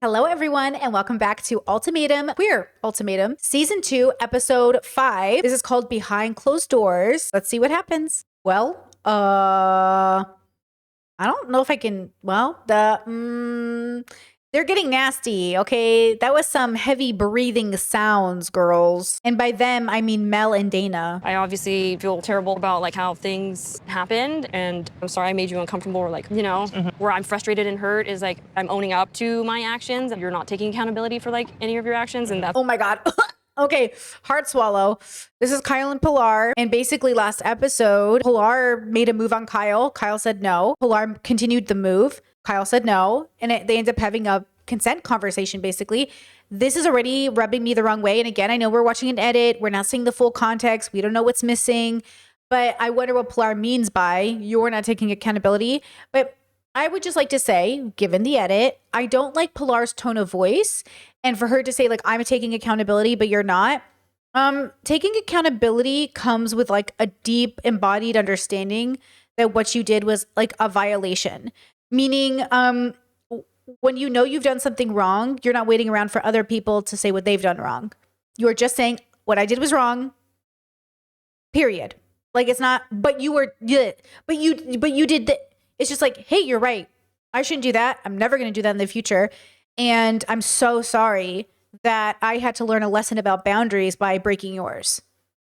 Hello, everyone, and welcome back to Queer Ultimatum, Season 2, Episode 5. This is called Behind Closed Doors. Let's see what happens. Well, I don't know if I can, they're getting nasty, okay? That was some heavy breathing sounds, girls. And by them, I mean Mel and Dana. I obviously feel terrible about like how things happened, and I'm sorry I made you uncomfortable, or like, where I'm frustrated and hurt is like I'm owning up to my actions and you're not taking accountability for like any of your actions, and that's— Oh my God. Okay, heart swallow. This is Kyle and Pilar. And basically last episode, Pilar made a move on Kyle. Kyle said no. Pilar continued the move. Kyle said no. And they end up having a consent conversation, basically. This is already rubbing me the wrong way. And again, I know we're watching an edit. We're not seeing the full context. We don't know what's missing. But I wonder what Pilar means by you're not taking accountability. But I would just like to say, given the edit, I don't like Pilar's tone of voice. And for her to say, like, I'm taking accountability, but you're not. Taking accountability comes with like a deep embodied understanding that what you did was like a violation. Meaning, when you know you've done something wrong, you're not waiting around for other people to say what they've done wrong. You're just saying, what I did was wrong. Period. Like, it's not, but you did that. It's just like, hey, you're right. I shouldn't do that. I'm never going to do that in the future. And I'm so sorry that I had to learn a lesson about boundaries by breaking yours.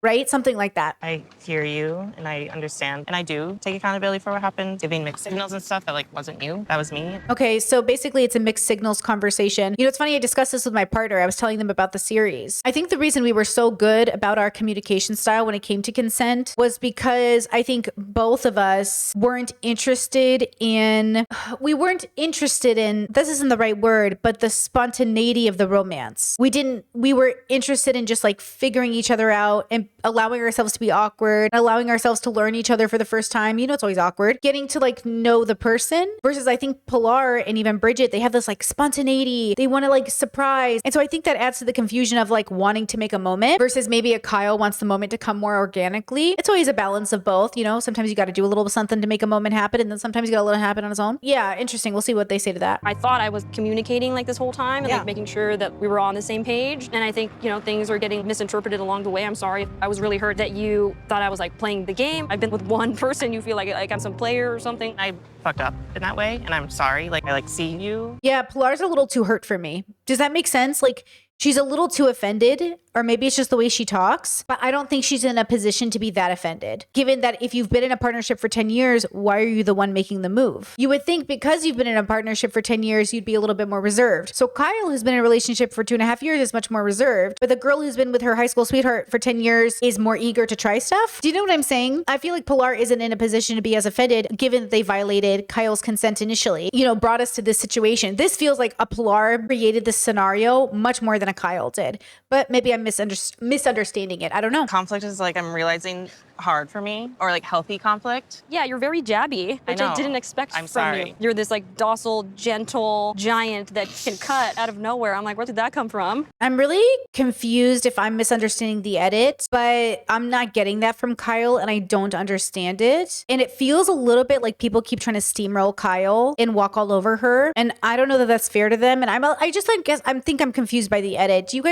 Right? Something like that. I hear you and I understand. And I do take accountability for what happened, giving mixed signals and stuff that like wasn't you, that was me. Okay, so basically it's a mixed signals conversation. You know, it's funny, I discussed this with my partner. I was telling them about the series. I think the reason we were so good about our communication style when it came to consent was because I think both of us weren't interested in, this isn't the right word, but the spontaneity of the romance. We were interested in just like figuring each other out and allowing ourselves to be awkward, allowing ourselves to learn each other for the first time. You know, it's always awkward. Getting to like know the person versus I think Pilar and even Bridget, they have this like spontaneity. They want to like surprise. And so I think that adds to the confusion of like wanting to make a moment versus maybe a Kyle wants the moment to come more organically. It's always a balance of both. You know, sometimes you got to do a little something to make a moment happen. And then sometimes you got to let it happen on its own. Yeah, interesting. We'll see what they say to that. I thought I was communicating like this whole time and like making sure that we were on the same page. And I think, things are getting misinterpreted along the way. I'm sorry if I was really hurt that you thought I was like playing the game. I've been with one person, you feel like I'm some player or something. I fucked up in that way and I'm sorry. Like I see you. Yeah, Pilar's a little too hurt for me. Does that make sense? Like she's a little too offended, or maybe it's just the way she talks, but I don't think she's in a position to be that offended. Given that if you've been in a partnership for 10 years, why are you the one making the move? You would think because you've been in a partnership for 10 years, you'd be a little bit more reserved. So Kyle, who's been in a relationship for 2.5 years, is much more reserved, but the girl who's been with her high school sweetheart for 10 years is more eager to try stuff. Do you know what I'm saying? I feel like Pilar isn't in a position to be as offended given that they violated Kyle's consent initially, brought us to this situation. This feels like a Pilar created this scenario much more than a Kyle did, but maybe I'm misunderstanding it. I don't know. Conflict is like, I'm realizing, hard for me, or like healthy conflict. Yeah, you're very jabby, which I didn't expect from you. You're this like docile, gentle giant that can cut out of nowhere. I'm like, where did that come from? I'm really confused if I'm misunderstanding the edit, but I'm not getting that from Kyle and I don't understand it. And it feels a little bit like people keep trying to steamroll Kyle and walk all over her. And I don't know that that's fair to them. And I think I'm confused by the edit. Do you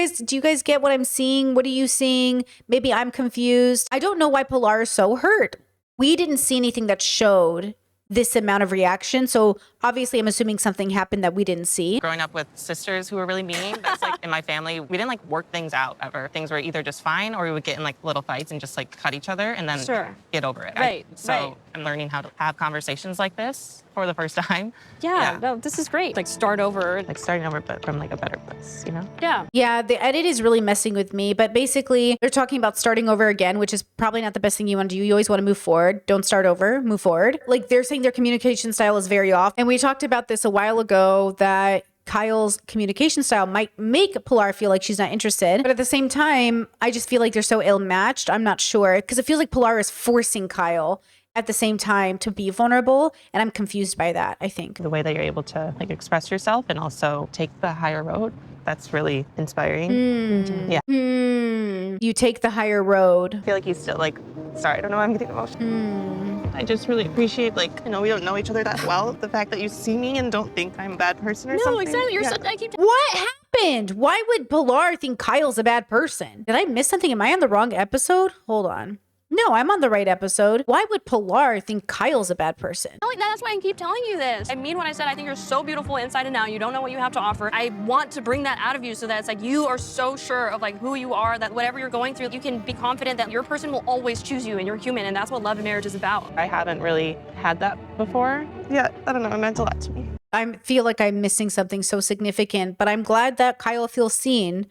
guys get what I'm seeing? What are you seeing? Maybe I'm confused. I don't know why Pilar is so hurt. We didn't see anything that showed this amount of reaction. So obviously I'm assuming something happened that we didn't see. Growing up with sisters who were really mean, that's like in my family, we didn't like work things out ever. Things were either just fine or we would get in like little fights and just like cut each other and then get over it. Right. I'm learning how to have conversations like this for the first time. Yeah, no, this is great. Like start over. Like starting over, but from like a better place, Yeah. Yeah, the edit is really messing with me, but basically they're talking about starting over again, which is probably not the best thing you want to do. You always want to move forward. Don't start over, move forward. Like they're saying their communication style is very off. And we talked about this a while ago that Kyle's communication style might make Pilar feel like she's not interested. But at the same time, I just feel like they're so ill-matched. I'm not sure because it feels like Pilar is forcing Kyle at the same time to be vulnerable. And I'm confused by that, I think. The way that you're able to like express yourself and also take the higher road, that's really inspiring. Yeah. You take the higher road. I feel like he's still like, sorry, I don't know why I'm getting emotional. I just really appreciate, like, we don't know each other that well. The fact that you see me and don't think I'm a bad person or something. No, exactly. You're such. I keep. What happened? Why would Pilar think Kyle's a bad person? Did I miss something? Am I on the wrong episode? Hold on. No, I'm on the right episode. Why would Pilar think Kyle's a bad person? No, that's why I keep telling you this. I mean when I said I think you're so beautiful inside and out. You don't know what you have to offer. I want to bring that out of you so that it's like you are so sure of like who you are, that whatever you're going through, you can be confident that your person will always choose you and you're human, and that's what love and marriage is about. I haven't really had that before. Yeah, I don't know. It meant a lot to me. I feel like I'm missing something so significant, but I'm glad that Kyle feels seen.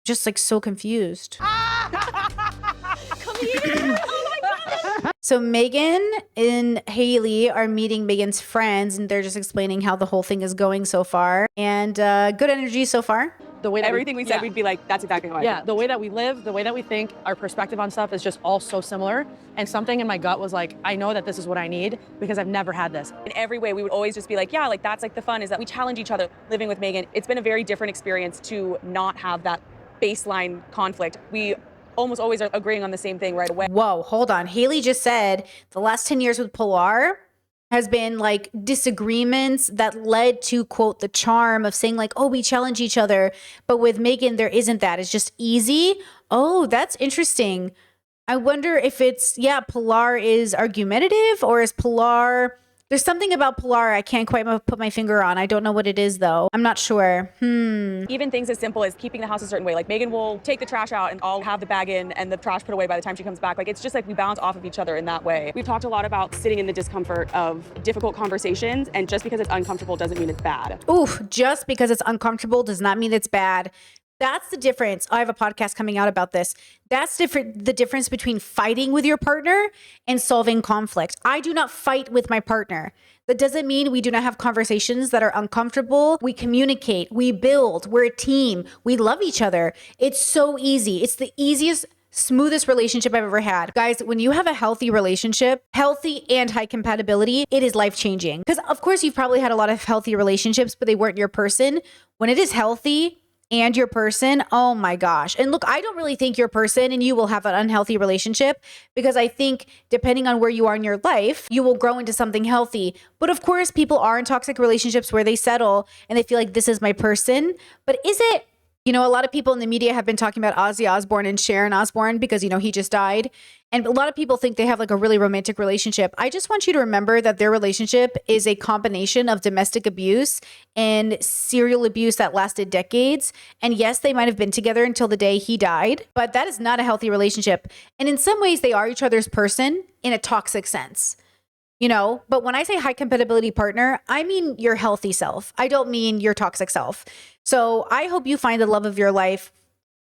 Just like so confused. Come here. So Megan and Haley are meeting Megan's friends, and they're just explaining how the whole thing is going so far. And good energy so far. The way that everything we said, we'd be like, that's exactly how I feel. the way that we live, the way that we think, our perspective on stuff is just all so similar. And something in my gut was like, I know that this is what I need because I've never had this. In every way, we would always just be like, yeah, like that's like the fun is that we challenge each other. Living with Megan, it's been a very different experience to not have that baseline conflict. We almost always are agreeing on the same thing right away. Whoa, hold on. Haley just said the last 10 years with Pilar has been like disagreements that led to, quote, the charm of saying like, oh, we challenge each other. But with Megan, there isn't that. It's just easy. Oh, that's interesting. I wonder if it's, Pilar is argumentative, or is Pilar... There's something about Pilar I can't quite put my finger on. I don't know what it is, though. I'm not sure. Even things as simple as keeping the house a certain way. Like Megan will take the trash out and I'll have the bag in and the trash put away by the time she comes back. Like it's just like we bounce off of each other in that way. We've talked a lot about sitting in the discomfort of difficult conversations, and just because it's uncomfortable doesn't mean it's bad. Oof, just because it's uncomfortable does not mean it's bad. That's the difference. I have a podcast coming out about this. That's different. The difference between fighting with your partner and solving conflict. I do not fight with my partner. That doesn't mean we do not have conversations that are uncomfortable. We communicate, we build, we're a team. We love each other. It's so easy. It's the easiest, smoothest relationship I've ever had. Guys, when you have a healthy relationship, healthy and high compatibility, it is life-changing. Because of course you've probably had a lot of healthy relationships, but they weren't your person. When it is healthy and your person, oh my gosh. And look, I don't really think your person and you will have an unhealthy relationship, because I think depending on where you are in your life, you will grow into something healthy. But of course, people are in toxic relationships where they settle and they feel like this is my person. But is it? A lot of people in the media have been talking about Ozzy Osbourne and Sharon Osbourne because, he just died. And a lot of people think they have like a really romantic relationship. I just want you to remember that their relationship is a combination of domestic abuse and serial abuse that lasted decades. And yes, they might have been together until the day he died, but that is not a healthy relationship. And in some ways, they are each other's person in a toxic sense. But when I say high compatibility partner, I mean your healthy self. I don't mean your toxic self. So I hope you find the love of your life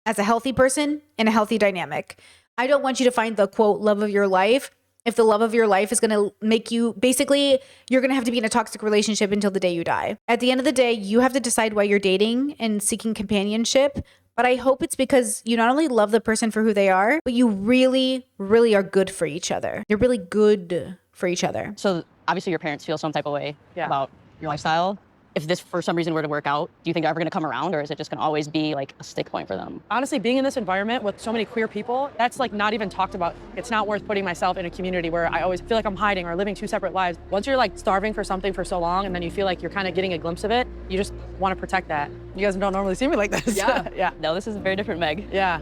as a healthy person in a healthy dynamic. I don't want you to find the, quote, love of your life if the love of your life is going to make you, basically, you're going to have to be in a toxic relationship until the day you die. At the end of the day, you have to decide why you're dating and seeking companionship. But I hope it's because you not only love the person for who they are, but you really, really are good for each other. You're really good for each other. So obviously your parents feel some type of way about your lifestyle. If this for some reason were to work out, do you think they're ever going to come around, or is it just going to always be like a stick point for them? Honestly, being in this environment with so many queer people, that's like not even talked about. It's not worth putting myself in a community where I always feel like I'm hiding or living two separate lives. Once you're like starving for something for so long and then you feel like you're kind of getting a glimpse of it, you just want to protect that. You guys don't normally see me like this. Yeah. No, this is a very different Meg. Yeah.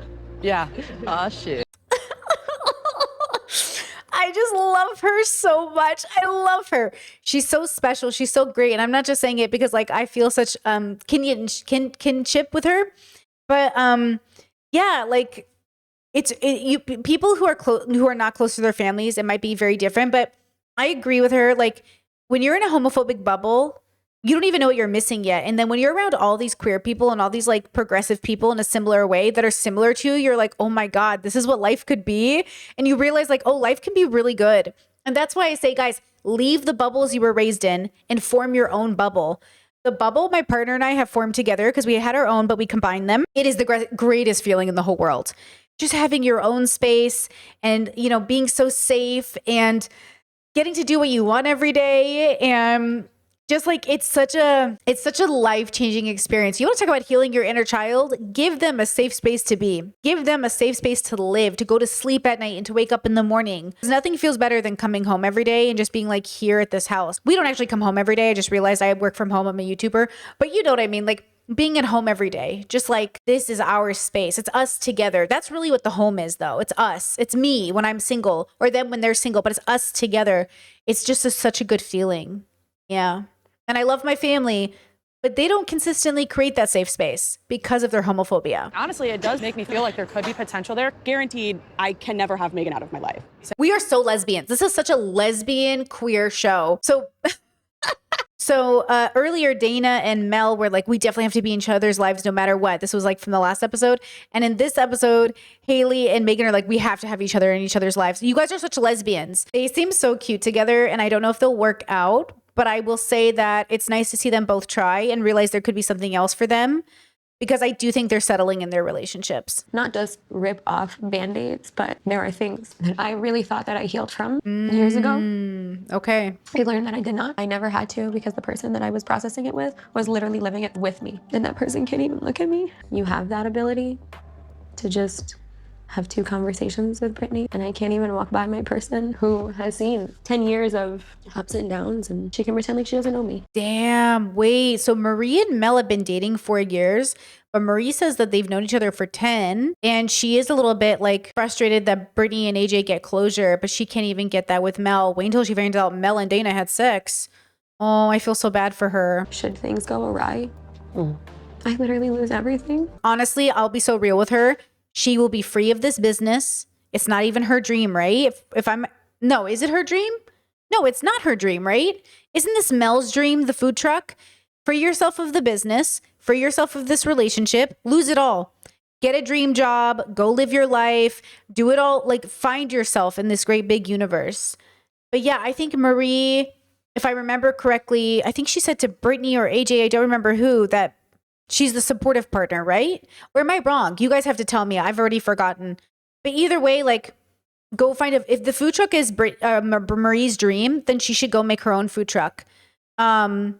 Aw, shit. I just love her so much. I love her. She's so special. She's so great. And I'm not just saying it because like I feel such kinship with her. But like people who are who are not close to their families, it might be very different. But I agree with her. Like when you're in a homophobic bubble, you don't even know what you're missing yet. And then when you're around all these queer people and all these like progressive people in a similar way that are similar to you, you're like, oh my God, this is what life could be. And you realize like, oh, life can be really good. And that's why I say, guys, leave the bubbles you were raised in and form your own bubble. The bubble my partner and I have formed together, because we had our own, but we combined them. It is the greatest feeling in the whole world. Just having your own space and, being so safe and getting to do what you want every day. And Just like it's such a life-changing experience. You want to talk about healing your inner child? Give them a safe space to be. Give them a safe space to live, to go to sleep at night and to wake up in the morning. Because nothing feels better than coming home every day and just being like here at this house. We don't actually come home every day. I just realized I work from home. I'm a YouTuber. But you know what I mean? Like being at home every day, just like this is our space. It's us together. That's really what the home is though. It's us. It's me when I'm single or them when they're single, but it's us together. It's just such a good feeling. Yeah. And I love my family, but they don't consistently create that safe space because of their homophobia. Honestly, it does make me feel like there could be potential there. Guaranteed, I can never have Megan out of my life. We are so lesbians. This is such a lesbian queer show. So earlier, Dana and Mel were like, we definitely have to be in each other's lives no matter what. This was like from the last episode. And in this episode, Haley and Megan are like, we have to have each other in each other's lives. You guys are such lesbians. They seem so cute together. And I don't know if they'll work out. But I will say that it's nice to see them both try and realize there could be something else for them, because I do think they're settling in their relationships. Not just rip off Band-Aids, but there are things that I really thought that I healed from years ago. Okay. I learned that I did not. I never had to, because the person that I was processing it with was literally living it with me. And that person can't even look at me. You have that ability to just have 2 conversations with Brittany, and I can't even walk by my person who has seen 10 years of ups and downs, and she can pretend like she doesn't know me. Damn, wait. So Marie and Mel have been dating 4 years, but Marie says that they've known each other for 10, and she is a little bit like frustrated that Brittany and AJ get closure, but she can't even get that with Mel. Wait until she finds out Mel and Dana had sex. Oh, I feel so bad for her. Should things go awry, I literally lose everything. Honestly, I'll be so real with her. She will be free of this business. It's not even her dream, right? No, is it her dream? No, it's not her dream, right? Isn't this Mel's dream, the food truck? Free yourself of the business, free yourself of this relationship, lose it all. Get a dream job, go live your life, do it all, like find yourself in this great big universe. But yeah, I think Marie, if I remember correctly, I think she said to Brittany or AJ, I don't remember who, that she's the supportive partner, right? Or am I wrong? You guys have to tell me. I've already forgotten. But either way, like, go find if the food truck is Marie's dream, then she should go make her own food truck. Yeah,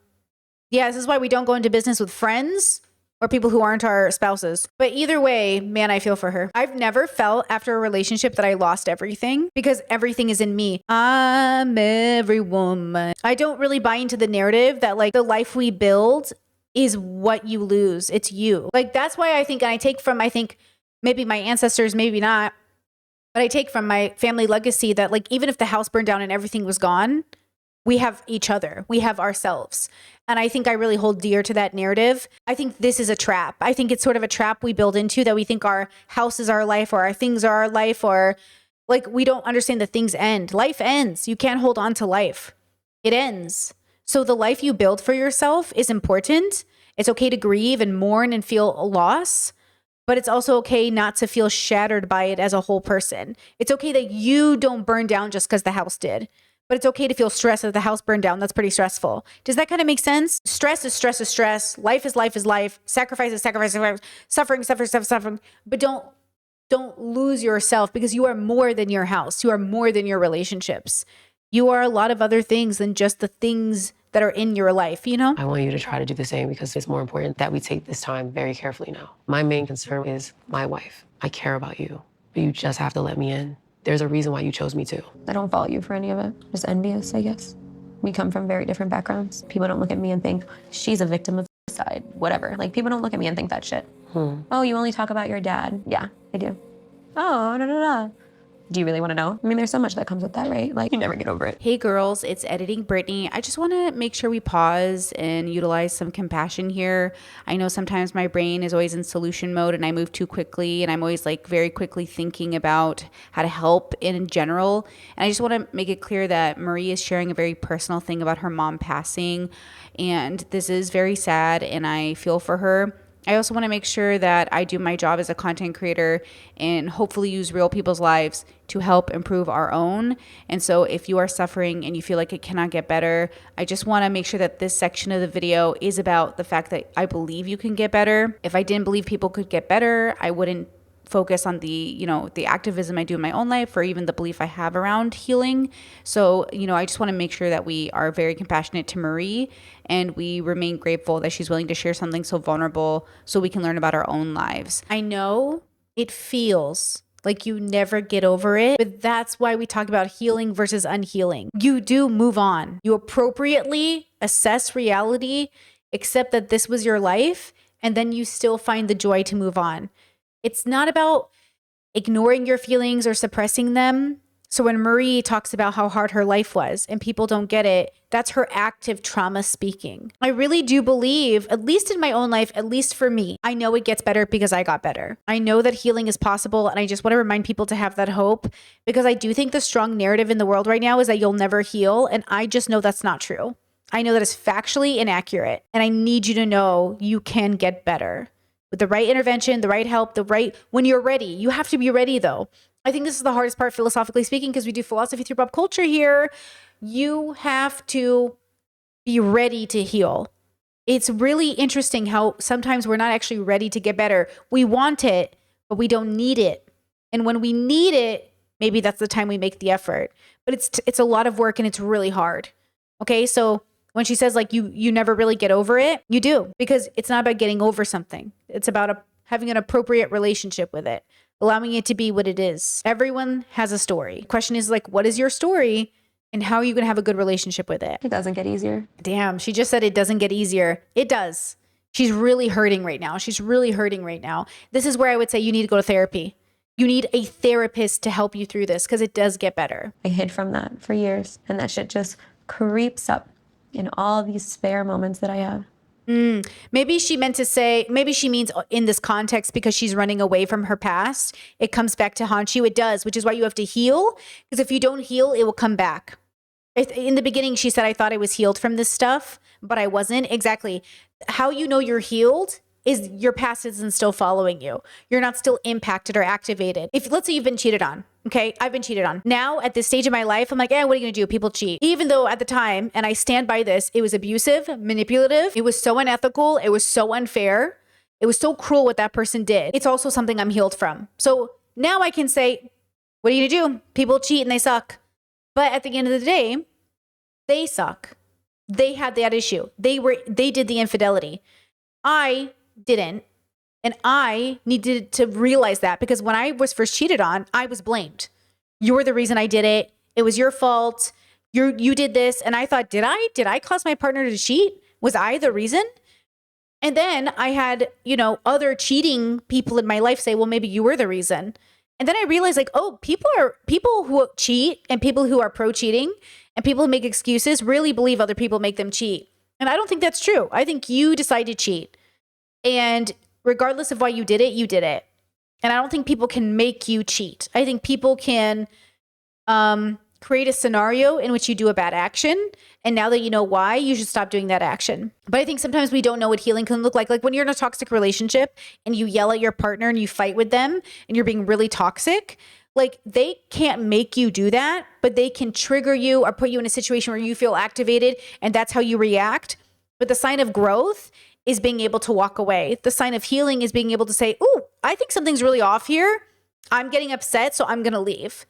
this is why we don't go into business with friends or people who aren't our spouses. But either way, man, I feel for her. I've never felt after a relationship that I lost everything, because everything is in me. I'm every woman. I don't really buy into the narrative that like the life we build is what you lose. It's you. Like, that's why I think, and I take from, I think maybe my ancestors, maybe not, but I take from my family legacy that like, even if the house burned down and everything was gone, we have each other, we have ourselves. And I think I really hold dear to that narrative. I think this is a trap. I think it's sort of a trap we build into, that we think our house is our life, or our things are our life, or like, we don't understand that things end. Life ends. You can't hold on to life. It ends. So the life you build for yourself is important. It's okay to grieve and mourn and feel a loss, but it's also okay not to feel shattered by it as a whole person. It's okay that you don't burn down just because the house did, but it's okay to feel stressed that the house burned down. That's pretty stressful. Does that kind of make sense? Stress is stress is stress. Life is life is life. Sacrifice is sacrifice is sacrifice. Suffering. But don't lose yourself, because you are more than your house. You are more than your relationships. You are a lot of other things than just the things that are in your life, you know? I want you to try to do the same, because it's more important that we take this time very carefully now. My main concern is my wife. I care about you, but you just have to let me in. There's a reason why you chose me too. I don't fault you for any of it. Just envious, I guess. We come from very different backgrounds. People don't look at me and think, she's a victim of suicide, whatever. Like, people don't look at me and think that shit. Oh, you only talk about your dad. Yeah, I do. Oh, da. Do you really want to know? I mean, there's so much that comes with that, right? Like, you never get over it. Hey girls, it's Editing Brittany. I just want to make sure we pause and utilize some compassion here. I know sometimes my brain is always in solution mode and I move too quickly, and I'm always like very quickly thinking about how to help in general. And I just want to make it clear that Marie is sharing a very personal thing about her mom passing, and this is very sad and I feel for her. I also want to make sure that I do my job as a content creator and hopefully use real people's lives to help improve our own. And so if you are suffering and you feel like it cannot get better, I just want to make sure that this section of the video is about the fact that I believe you can get better. If I didn't believe people could get better, I wouldn't focus on the, you know, the activism I do in my own life or even the belief I have around healing. So, you know, I just want to make sure that we are very compassionate to Marie and we remain grateful that she's willing to share something so vulnerable so we can learn about our own lives. I know it feels like you never get over it, but that's why we talk about healing versus unhealing. You do move on. You appropriately assess reality, accept that this was your life, and then you still find the joy to move on. It's not about ignoring your feelings or suppressing them. So when Marie talks about how hard her life was and people don't get it, that's her active trauma speaking. I really do believe, at least in my own life, at least for me, I know it gets better because I got better. I know that healing is possible. And I just want to remind people to have that hope because I do think the strong narrative in the world right now is that you'll never heal. And I just know that's not true. I know that it's factually inaccurate. And I need you to know you can get better with the right intervention, the right help, when you're ready. You have to be ready though. I think this is the hardest part philosophically speaking because we do philosophy through pop culture here. You have to be ready to heal. It's really interesting how sometimes we're not actually ready to get better. We want it, but we don't need it. And when we need it, maybe that's the time we make the effort. But it's a lot of work and it's really hard. Okay, so when she says like you never really get over it, you do, because it's not about getting over something. It's about having an appropriate relationship with it, allowing it to be what it is. Everyone has a story. The question is like, what is your story and how are you going to have a good relationship with it? It doesn't get easier. Damn, she just said it doesn't get easier. It does. She's really hurting right now. This is where I would say you need to go to therapy. You need a therapist to help you through this because it does get better. I hid from that for years and that shit just creeps up in all these spare moments that I have. Maybe she meant to say, maybe she means in this context because she's running away from her past. It comes back to haunt you. It does, which is why you have to heal. Because if you don't heal, it will come back. In the beginning, she said, I thought I was healed from this stuff, but I wasn't. Exactly. How you know you're healed is your past isn't still following you. You're not still impacted or activated. If let's say you've been cheated on. Okay, I've been cheated on. Now, at this stage of my life, I'm like, what are you gonna do? People cheat. Even though at the time, and I stand by this, it was abusive, manipulative. It was so unethical. It was so unfair. It was so cruel what that person did. It's also something I'm healed from. So now I can say, what are you gonna do? People cheat and they suck. But at the end of the day, they suck. They had that issue. They did the infidelity. I didn't. And I needed to realize that because when I was first cheated on, I was blamed. You're the reason I did it. It was your fault. You did this. And I thought, did I cause my partner to cheat? Was I the reason? And then I had, other cheating people in my life say, well, maybe you were the reason. And then I realized like, people who cheat and people who are pro cheating and people who make excuses really believe other people make them cheat. And I don't think that's true. I think you decide to cheat. And regardless of why you did it, you did it. And I don't think people can make you cheat. I think people can create a scenario in which you do a bad action. And now that you know why, you should stop doing that action. But I think sometimes we don't know what healing can look like. Like when you're in a toxic relationship and you yell at your partner and you fight with them and you're being really toxic, like they can't make you do that, but they can trigger you or put you in a situation where you feel activated and that's how you react. But the sign of growth is being able to walk away. The sign of healing is being able to say, I think something's really off here. I'm getting upset, so I'm going to leave.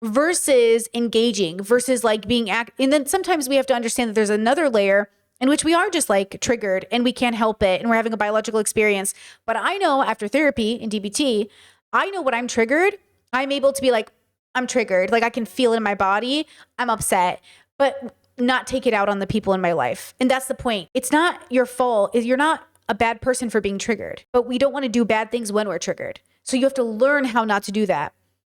Versus engaging, versus like being and then sometimes we have to understand that there's another layer in which we are just like triggered and we can't help it and we're having a biological experience. But I know after therapy in DBT, I know when I'm triggered, I'm able to be like, I'm triggered. Like I can feel it in my body. I'm upset, but not take it out on the people in my life. And that's the point. It's not your fault. You're not a bad person for being triggered, but we don't want to do bad things when we're triggered. So you have to learn how not to do that.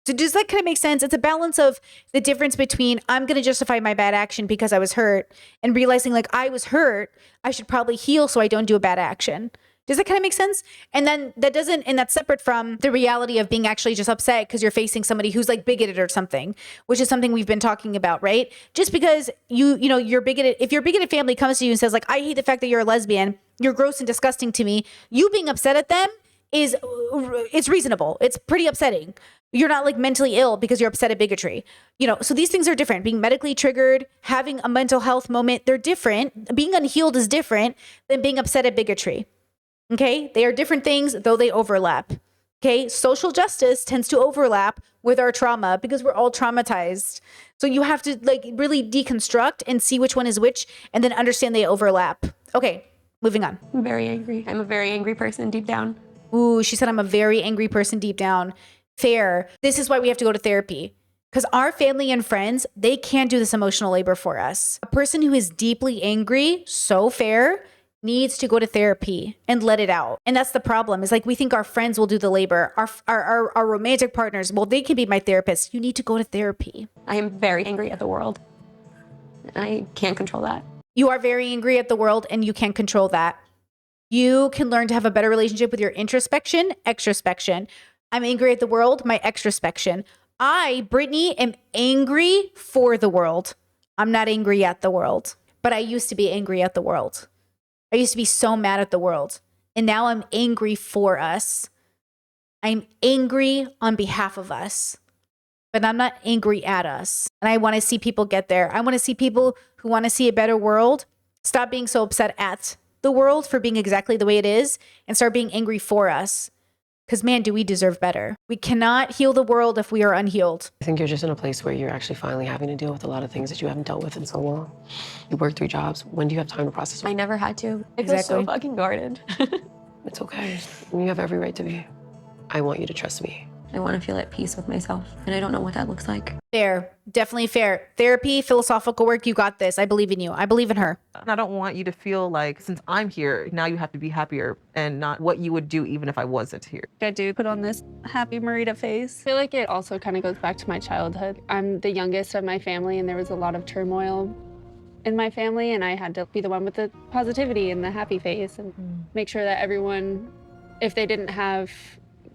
So does that kind of make sense? It's a balance of the difference between I'm going to justify my bad action because I was hurt and realizing like I was hurt, I should probably heal so I don't do a bad action. Does that kind of make sense? And then that's separate from the reality of being actually just upset because you're facing somebody who's like bigoted or something, which is something we've been talking about, right? Just because you're bigoted, if your bigoted family comes to you and says like, I hate the fact that you're a lesbian, you're gross and disgusting to me, you being upset at them it's reasonable. It's pretty upsetting. You're not like mentally ill because you're upset at bigotry. So these things are different. Being medically triggered, having a mental health moment, they're different. Being unhealed is different than being upset at bigotry. Okay? They are different things, though they overlap. Okay. Social justice tends to overlap with our trauma because we're all traumatized. So you have to like really deconstruct and see which one is which and then understand they overlap. Okay. Moving on. I'm very angry. I'm a very angry person deep down. Ooh, she said, I'm a very angry person deep down. Fair. This is why we have to go to therapy. Because our family and friends, they can't do this emotional labor for us. A person who is deeply angry, so fair, needs to go to therapy and let it out. And that's the problem. Is like we think our friends will do the labor. Our romantic partners, well, they can be my therapist. You need to go to therapy. I am very angry at the world. I can't control that. You are very angry at the world and you can't control that. You can learn to have a better relationship with your introspection, extrospection. I'm angry at the world, my extrospection. I, Brittany, am angry for the world. I'm not angry at the world, but I used to be angry at the world. I used to be so mad at the world. And now I'm angry for us. I'm angry on behalf of us, but I'm not angry at us. And I want to see people get there. I want to see people who want to see a better world stop being so upset at the world for being exactly the way it is and start being angry for us. Because man, do we deserve better. We cannot heal the world if we are unhealed. I think you're just in a place where you're actually finally having to deal with a lot of things that you haven't dealt with in so long. You work 3 jobs. When do you have time to process it? I never had to. I feel Exactly. so fucking guarded. It's okay. You have every right to be. I want you to trust me. I want to feel at peace with myself, and I don't know what that looks like. Fair. Definitely fair. Therapy, philosophical work, you got this. I believe in you. I believe in her. And I don't want you to feel like, since I'm here, now you have to be happier and not what you would do even if I wasn't here. I do put on this happy Marita face. I feel like it also kind of goes back to my childhood. I'm the youngest of my family, and there was a lot of turmoil in my family, and I had to be the one with the positivity and the happy face and make sure that everyone, if they didn't have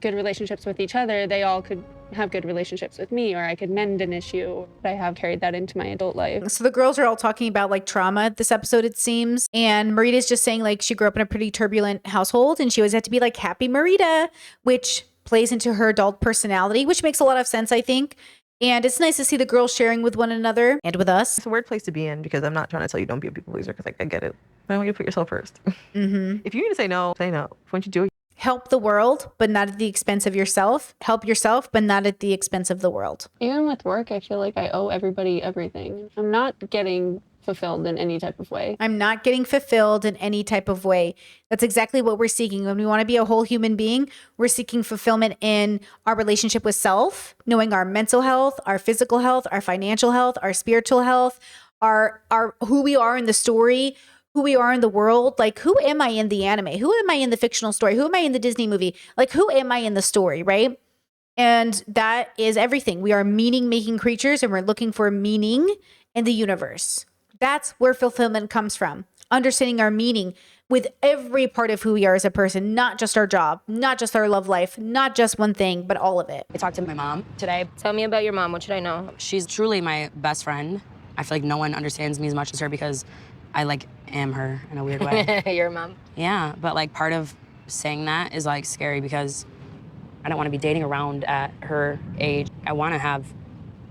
good relationships with each other, they all could have good relationships with me, or I could mend an issue. I have carried that into my adult life. So the girls are all talking about like trauma this episode, it seems. And Marita's just saying like she grew up in a pretty turbulent household and she always had to be like happy Marita, which plays into her adult personality, which makes a lot of sense, I think. And it's nice to see the girls sharing with one another and with us. It's a weird place to be in because I'm not trying to tell you don't be a people pleaser because like, I get it. But I want you to put yourself first. If you need to say no, say no. Once you do it, Help the world, but not at the expense of yourself. Help yourself, but not at the expense of the world. Even with work, I feel like I owe everybody everything. I'm not getting fulfilled in any type of way. I'm not getting fulfilled in any type of way. That's exactly what we're seeking. When we want to be a whole human being, we're seeking fulfillment in our relationship with self, knowing our mental health, our physical health, our financial health, our spiritual health, our who we are in the story, who we are in the world. Like, who am I in the anime? Who am I in the fictional story? Who am I in the Disney movie? Like, who am I in the story, right? And that is everything. We are meaning-making creatures and we're looking for meaning in the universe. That's where fulfillment comes from. Understanding our meaning with every part of who we are as a person, not just our job, not just our love life, not just one thing, but all of it. I talked to my mom today. Tell me about your mom. What should I know? She's truly my best friend. I feel like no one understands me as much as her because I like am her in a weird way. Your mom? Yeah, but like part of saying that is like scary because I don't want to be dating around at her age. I want to have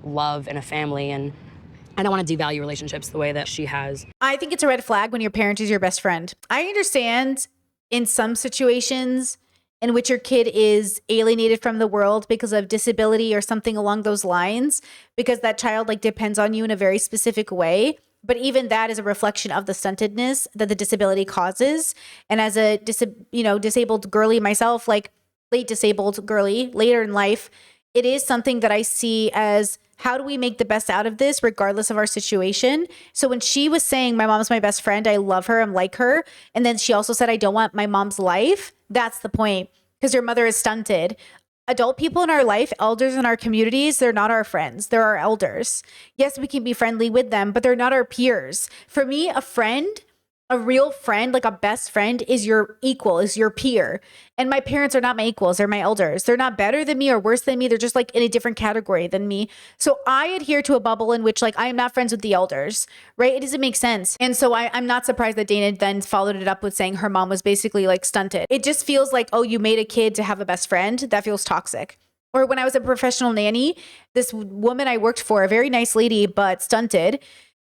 love and a family, and I don't want to devalue relationships the way that she has. I think it's a red flag when your parent is your best friend. I understand in some situations in which your kid is alienated from the world because of disability or something along those lines, because that child like depends on you in a very specific way. But even that is a reflection of the stuntedness that the disability causes. And as a disabled girly myself, like late disabled girly, later in life, it is something that I see as how do we make the best out of this regardless of our situation? So when she was saying my mom's my best friend, I love her, I'm like her. And then she also said, I don't want my mom's life. That's the point, because your mother is stunted. Adult people in our life, elders in our communities, they're not our friends. They're our elders. Yes, we can be friendly with them, but they're not our peers. For me, a friend, a real friend, like a best friend, is your equal, is your peer. And my parents are not my equals. They're my elders. They're not better than me or worse than me. They're just like in a different category than me. So I adhere to a bubble in which like I am not friends with the elders, right? It doesn't make sense. And so I'm not surprised that Dana then followed it up with saying her mom was basically like stunted. It just feels like, oh, you made a kid to have a best friend. That feels toxic. Or when I was a professional nanny, this woman I worked for, a very nice lady, but stunted,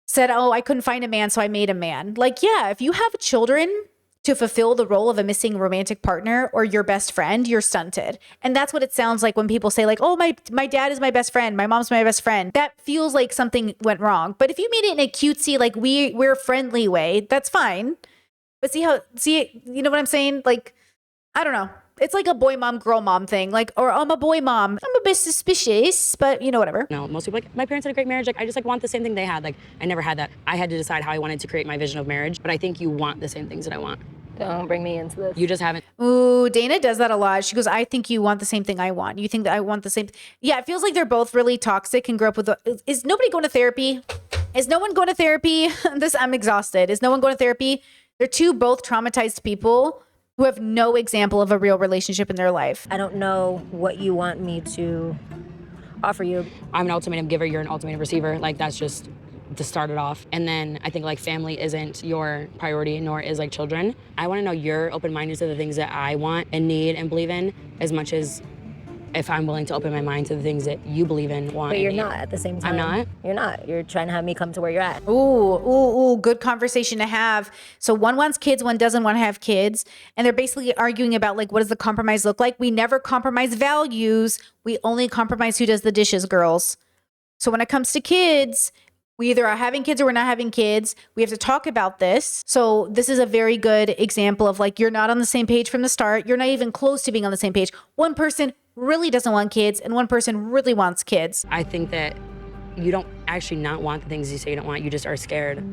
said, oh, I couldn't find a man, so I made a man. Like, yeah, if you have children to fulfill the role of a missing romantic partner or your best friend, you're stunted. And that's what it sounds like when people say like, oh, my dad is my best friend, my mom's my best friend. That feels like something went wrong. But if you made it in a cutesy, like we're friendly way, that's fine. But you know what I'm saying? Like, I don't know. It's like a boy mom, girl mom thing. Like, or I'm a boy mom. I'm a bit suspicious, but you know, whatever. No, most people like, my parents had a great marriage. Like, I just like want the same thing they had. Like, I never had that. I had to decide how I wanted to create my vision of marriage, but I think you want the same things that I want. Don't bring me into this. You just haven't. Ooh, Dana does that a lot. She goes, I think you want the same thing I want. You think that I want the same. Yeah, it feels like they're both really toxic and grew up with. Is nobody going to therapy? Is no one going to therapy? I'm exhausted. Is no one going to therapy? They're both traumatized people who have no example of a real relationship in their life. I don't know what you want me to offer you. I'm an ultimatum giver, you're an ultimatum receiver. Like, that's just to start it off. And then I think like family isn't your priority, nor is like children. I want to know you're open-minded to the things that I want and need and believe in, as much as if I'm willing to open my mind to the things that you believe in, want. But you're not at the same time. I'm not? You're not. You're trying to have me come to where you're at. Ooh, good conversation to have. So one wants kids, one doesn't want to have kids. And they're basically arguing about like, what does the compromise look like? We never compromise values. We only compromise who does the dishes, girls. So when it comes to kids, we either are having kids or we're not having kids. We have to talk about this. So this is a very good example of like, you're not on the same page from the start. You're not even close to being on the same page. One person really doesn't want kids and one person really wants kids. I think that you don't actually not want the things you say you don't want. You just are scared.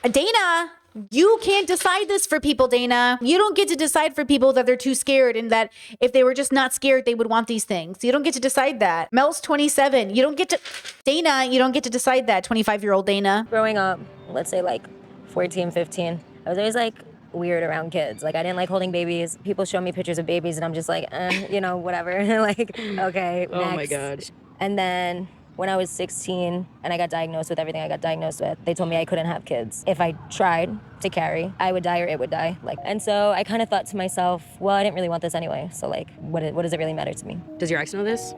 Dana, you can't decide this for people, Dana. You don't get to decide for people that they're too scared and that if they were just not scared, they would want these things. You don't get to decide that. Mel's 27. You don't get to, Dana, you don't get to decide that, 25-year-old Dana. Growing up, let's say like 14, 15, I was always like weird around kids. Like I didn't like holding babies. People show me pictures of babies and I'm just like, you know, whatever. Like, okay, next. Oh my God. And then when I was 16 and I got diagnosed with everything I got diagnosed with, they told me I couldn't have kids. If I tried to carry, I would die or it would die. Like, and so I kind of thought to myself, well, I didn't really want this anyway. So like, what does it really matter to me? Does your ex know this?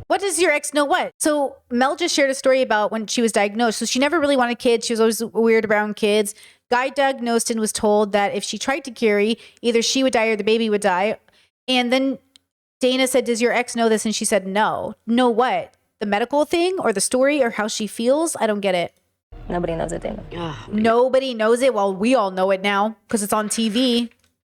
What does your ex know what? So Mel just shared a story about when she was diagnosed. So she never really wanted kids. She was always weird around kids. Guy diagnosed and was told that if she tried to carry, either she would die or the baby would die. And then Dana said, does your ex know this? And she said, no. Know what? The medical thing or the story or how she feels? I don't get it. Nobody knows it, Dana. Nobody knows it. Well, we all know it now because it's on TV.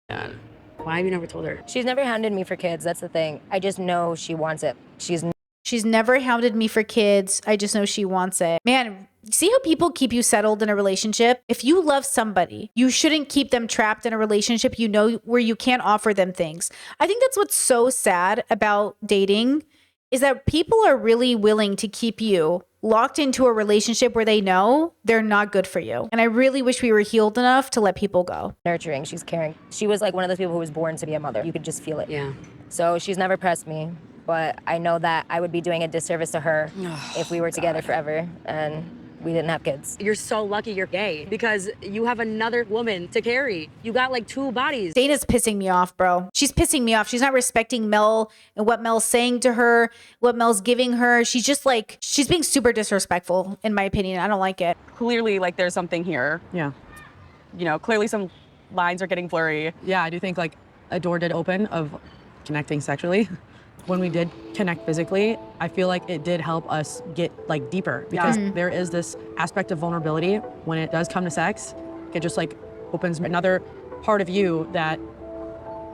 God. Why have you never told her? She's never hounded me for kids. That's the thing. I just know she wants it. She's never hounded me for kids. I just know she wants it. Man, see how people keep you settled in a relationship? If you love somebody, you shouldn't keep them trapped in a relationship, you know, where you can't offer them things. I think that's what's so sad about dating is that people are really willing to keep you locked into a relationship where they know they're not good for you. And I really wish we were healed enough to let people go. Nurturing, she's caring. She was like one of those people who was born to be a mother. You could just feel it. Yeah. So she's never pressed me, but I know that I would be doing a disservice to her if we were together forever and we didn't have kids. You're so lucky you're gay because you have another woman to carry. You got like two bodies. Dana's pissing me off, bro. She's pissing me off. She's not respecting Mel and what Mel's saying to her, what Mel's giving her. She's just like, she's being super disrespectful, in my opinion. I don't like it. Clearly, like, there's something here. Yeah. You know, clearly some lines are getting blurry. Yeah, I do think like a door did open of connecting sexually. When we did connect physically, I feel like it did help us get like deeper because there is this aspect of vulnerability when it does come to sex. It just like opens another part of you that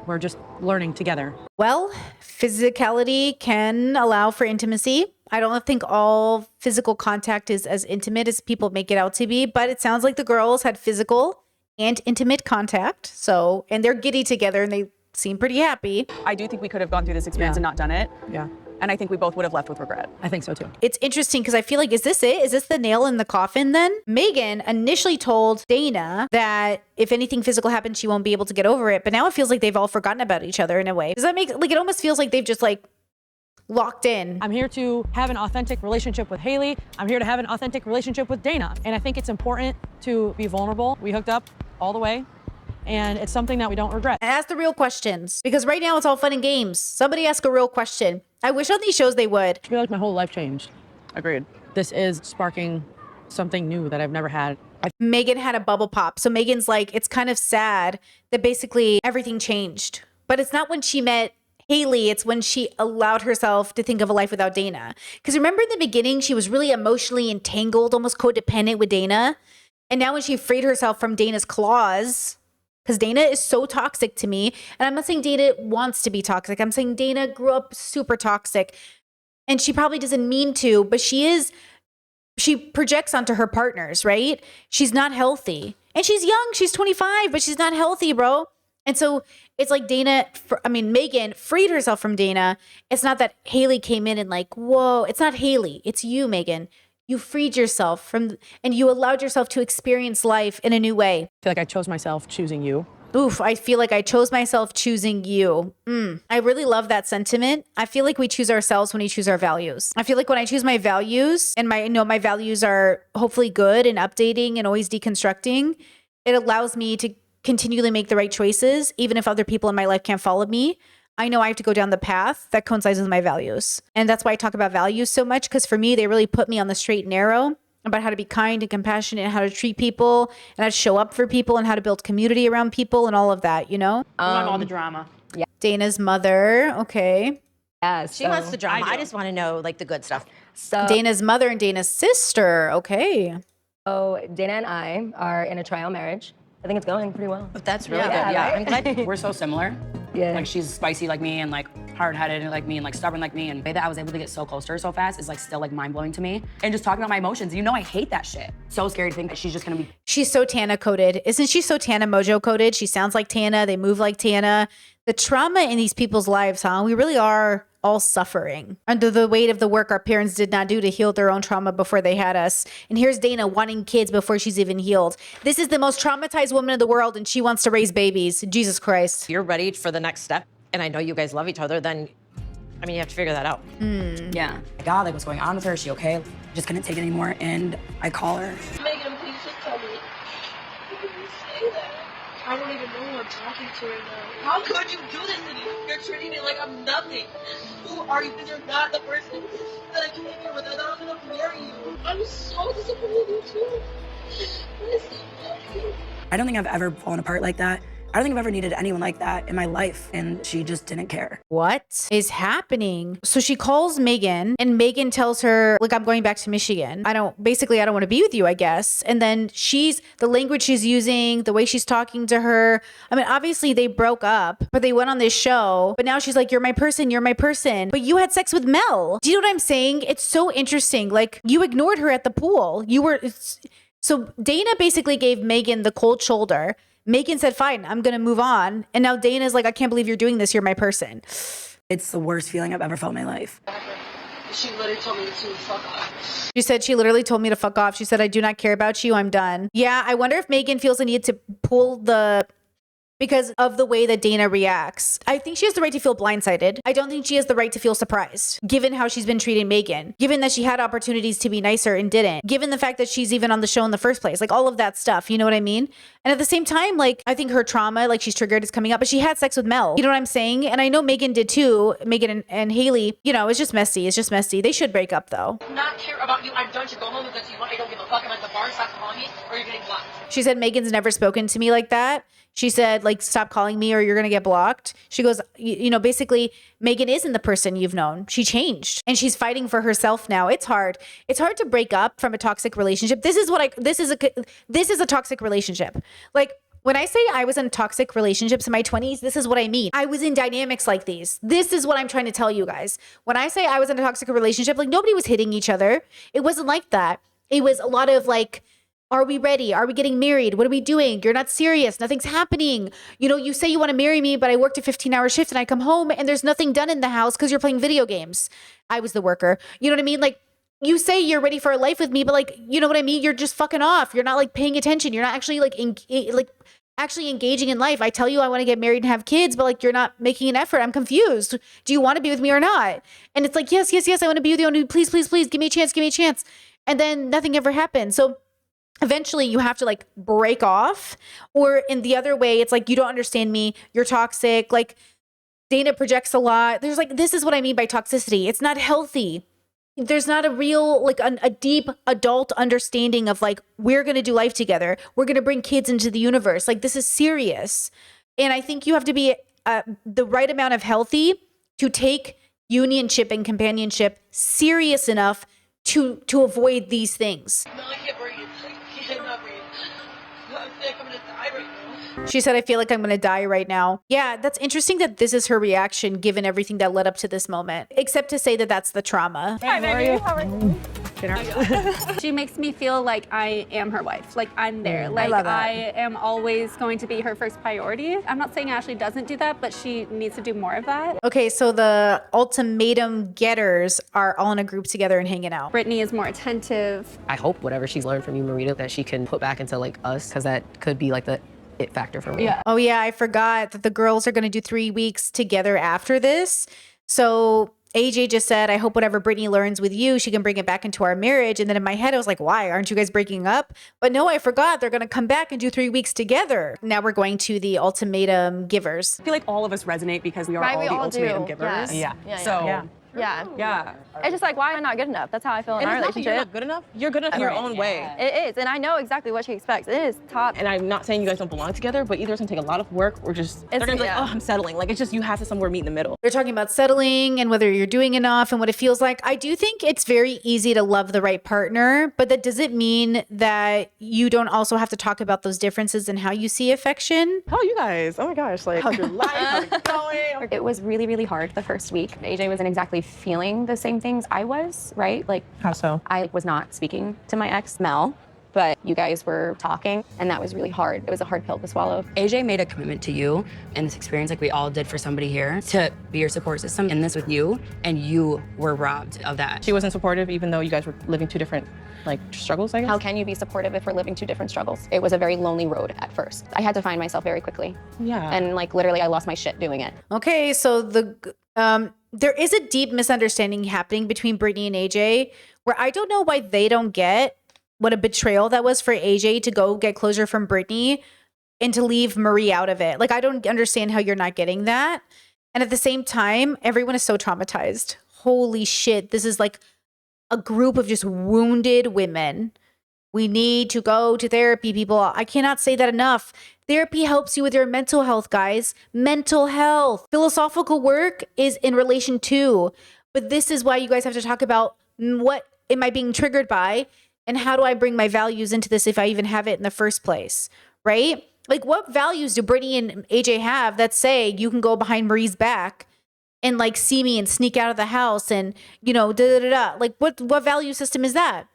we're just learning together. Well, physicality can allow for intimacy. I don't think all physical contact is as intimate as people make it out to be, but it sounds like the girls had physical and intimate contact. So, and they're giddy together and they seem pretty happy. I do think we could have gone through this experience and not done it. Yeah. And I think we both would have left with regret. I think so too. It's interesting because I feel like, is this it? Is this the nail in the coffin then? Megan initially told Dana that if anything physical happens, she won't be able to get over it. But now it feels like they've all forgotten about each other in a way. Does that make, like, it almost feels like they've just like locked in. I'm here to have an authentic relationship with Haley. I'm here to have an authentic relationship with Dana. And I think it's important to be vulnerable. We hooked up all the way. And it's something that we don't regret. And ask the real questions because right now it's all fun and games. Somebody ask a real question. I wish on these shows they would. I feel like my whole life changed. Agreed. This is sparking something new that I've never had Megan had a bubble pop. So Megan's like, it's kind of sad that basically everything changed. But it's not when she met Haley, it's when she allowed herself to think of a life without Dana. Because remember in the beginning, she was really emotionally entangled, almost codependent with Dana. And now when she freed herself from Dana's claws, because Dana is so toxic to me, and I'm not saying Dana wants to be toxic. I'm saying Dana grew up super toxic. And she probably doesn't mean to, but she projects onto her partners, right? She's not healthy. And she's young, she's 25, but she's not healthy, bro. And so it's like Megan freed herself from Dana. It's not that Haley came in and like, whoa, it's not Haley. It's you, Megan. You freed yourself and you allowed yourself to experience life in a new way. I feel like I chose myself choosing you. Oof, I feel like I chose myself choosing you. I really love that sentiment. I feel like we choose ourselves when we choose our values. I feel like when I choose my values and my values are hopefully good and updating and always deconstructing, it allows me to continually make the right choices, even if other people in my life can't follow me. I know I have to go down the path that coincides with my values. And that's why I talk about values so much, because for me, they really put me on the straight and narrow about how to be kind and compassionate and how to treat people and how to show up for people and how to build community around people and all of that, you know? All the drama. Yeah. Dana's mother. Okay. Yeah, she wants the drama. I just want to know like the good stuff. So Dana's mother and Dana's sister. Okay. So Dana and I are in a trial marriage. I think it's going pretty well. That's really good. Yeah, right? I'm glad we're so similar. Yeah. Like she's spicy like me and like hard-headed like me and like stubborn like me, and the way that I was able to get so close to her so fast is like still like mind-blowing to me. And just talking about my emotions, I hate that shit. So scary to think that she's just gonna be. She's so Tana coded. Isn't she so Tana Mojo coded? She sounds like Tana. They move like Tana. The trauma in these people's lives, huh? We really are all suffering under the weight of the work our parents did not do to heal their own trauma before they had us. And here's Dana wanting kids before she's even healed. This is the most traumatized woman in the world, and she wants to raise babies. Jesus Christ. You're ready for the next step, and I know you guys love each other, then, you have to figure that out. Yeah. God, like, what's going on with her? Is she okay? Just couldn't take it anymore, and I call her. Megan, please just tell me. You say that. I don't even know who I'm talking to right now. How could you do this to me? You're treating me like I'm nothing. Who are you? Because you're not the person that I came here with. I thought I was gonna marry you. I'm so disappointed in you too. I don't think I've ever fallen apart like that. I don't think I've ever needed anyone like that in my life, and she just didn't care. What is happening? So she calls Megan, and Megan tells her, look, I'm going back to Michigan. I don't want to be with you, I guess. And then the language she's using, the way she's talking to her. Obviously they broke up, but they went on this show. But now she's like, you're my person. But you had sex with Mel. Do you know what I'm saying? It's so interesting. Like, you ignored her at the pool. So Dana basically gave Megan the cold shoulder. Megan said, fine, I'm going to move on. And now Dana's like, I can't believe you're doing this. You're my person. It's the worst feeling I've ever felt in my life. She literally told me to fuck off. She said she literally told me to fuck off. She said, I do not care about you. I'm done. Yeah, I wonder if Megan feels the need to pull because of the way that Dana reacts. I think she has the right to feel blindsided. I don't think she has the right to feel surprised, given how she's been treating Megan, given that she had opportunities to be nicer and didn't, given the fact that she's even on the show in the first place, like all of that stuff, you know what I mean? And at the same time, like, I think her trauma, like she's triggered, is coming up, but she had sex with Mel. You know what I'm saying? And I know Megan did too. Megan and Haley, it's just messy. It's just messy. They should break up though. Not care about you. I'm done to go home because you want. I don't give a fuck. I'm at the bar. Stop calling me or you're getting blocked. She said Megan's never spoken to me like that. She said, like, stop calling me or you're going to get blocked. She goes, basically, Megan isn't the person you've known. She changed and she's fighting for herself now. It's hard. It's hard to break up from a toxic relationship. This is a toxic relationship. Like, when I say I was in toxic relationships in my 20s, this is what I mean. I was in dynamics like these. This is what I'm trying to tell you guys. When I say I was in a toxic relationship, like, nobody was hitting each other. It wasn't like that. It was a lot of like, are we ready? Are we getting married? What are we doing? You're not serious. Nothing's happening. You say you want to marry me, but I worked a 15-hour shift and I come home and there's nothing done in the house because you're playing video games. I was the worker. You know what I mean? Like, you say you're ready for a life with me, but like, you know what I mean? You're just fucking off. You're not like paying attention. You're not actually actually engaging in life. I tell you I want to get married and have kids, but like, you're not making an effort. I'm confused. Do you want to be with me or not? And it's like, yes, I want to be with you. Please, give me a chance. And then nothing ever happened. So eventually you have to like break off, or in the other way, it's like, you don't understand me. You're toxic. Like, Dana projects a lot. This is what I mean by toxicity. It's not healthy. there's not a real, like a deep adult understanding of like, we're going to do life together. We're going to bring kids into the universe. Like, this is serious. And I think you have to be the right amount of healthy to take unionship and companionship serious enough to avoid these things. No, I can't breathe. I cannot breathe. I feel like I'm gonna die right now. She said, I feel like I'm going to die right now. Yeah, that's interesting that this is her reaction given everything that led up to this moment, except to say that that's the trauma. Hi, baby. How are you? She makes me feel like I am her wife. Like I'm there. Like I am always going to be her first priority. I'm not saying Ashley doesn't do that, but she needs to do more of that. Okay, so the ultimatum getters are all in a group together and hanging out. Brittany is more attentive. I hope whatever she's learned from you, Marita, that she can put back into like us, because that could be like the it factor for me. Yeah. Oh yeah, I forgot that the girls are going to do 3 weeks together after this. So AJ just said, I hope whatever Brittany learns with you, she can bring it back into our marriage. And then in my head, I was like, why? Aren't you guys breaking up? But no, I forgot. They're going to come back and do 3 weeks together. Now we're going to the ultimatum givers. I feel like all of us resonate because we are Right, all we the all ultimatum do. givers. Yeah. So, Yeah. It's just like, why am I not good enough? That's how I feel in and our it's not that relationship. you're not good enough. You're good enough in your own way. It is, and I know exactly what she expects. It is top. And I'm not saying you guys don't belong together, but either it's gonna take a lot of work or just they're gonna be like, oh, I'm settling. Like, it's just you have to somewhere meet in the middle. They're talking about settling and whether you're doing enough and what it feels like. I do think it's very easy to love the right partner, but that doesn't mean that you don't also have to talk about those differences in how you see affection. How are you guys? Oh my gosh, like, how's your life? How's it going? It was really, really hard the first week. AJ wasn't exactly feeling the same things I was, right? Like, how so? I was not speaking to my ex, Mel, but you guys were talking, and that was really hard. It was a hard pill to swallow. AJ made a commitment to you in this experience, like we all did for somebody here, to be your support system in this with you, and you were robbed of that. She wasn't supportive, even though you guys were living two different like struggles, I guess? How can you be supportive if we're living two different struggles? It was a very lonely road at first. I had to find myself very quickly. Yeah. And like literally I lost my shit doing it. Okay, so there is a deep misunderstanding happening between Brittany and AJ where I don't know why they don't get what a betrayal that was for AJ to go get closure from Brittany and to leave Marie out of it. Like, I don't understand how you're not getting that. And at the same time, everyone is so traumatized. Holy shit. This is like a group of just wounded women. We need to go to therapy, people. I cannot say that enough. Therapy helps you with your mental health, guys. Mental health. Philosophical work is in relation to. But this is why you guys have to talk about what am I being triggered by and how do I bring my values into this if I even have it in the first place, right? Like, what values do Brittany and AJ have that say you can go behind Marie's back and like see me and sneak out of the house and, you know, da-da-da-da. Like, what value system is that?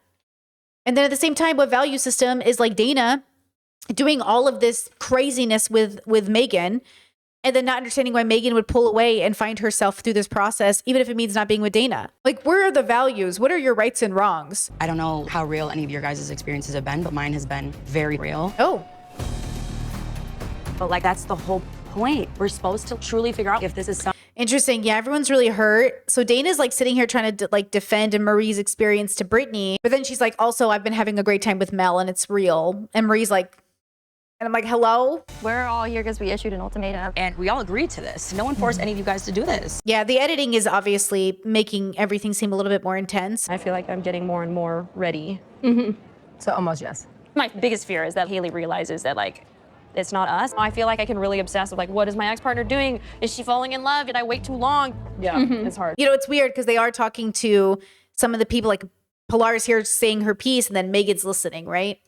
And then at the same time, what value system is like Dana doing all of this craziness with Megan and then not understanding why Megan would pull away and find herself through this process, even if it means not being with Dana? Like, where are the values? What are your rights and wrongs? I don't know how real any of your guys' experiences have been, but mine has been very real. Oh. But like, that's the whole point. We're supposed to truly figure out if this is something. Interesting. Yeah, everyone's really hurt. So Dana's like sitting here trying to like defend Marie's experience to Brittany. But then she's like, also, I've been having a great time with Mel and it's real. And Marie's like, and I'm like, hello? We're all here because we issued an ultimatum. And we all agreed to this. No one forced any of you guys to do this. Yeah, the editing is obviously making everything seem a little bit more intense. I feel like I'm getting more and more ready. So almost yes. My biggest fear is that Haley realizes that like, it's not us. I feel like I can really obsess with like, what is my ex-partner doing? Is she falling in love? Did I wait too long? Yeah, it's hard. You know, it's weird because they are talking to some of the people, like Pilar's here saying her piece and then Megan's listening, right?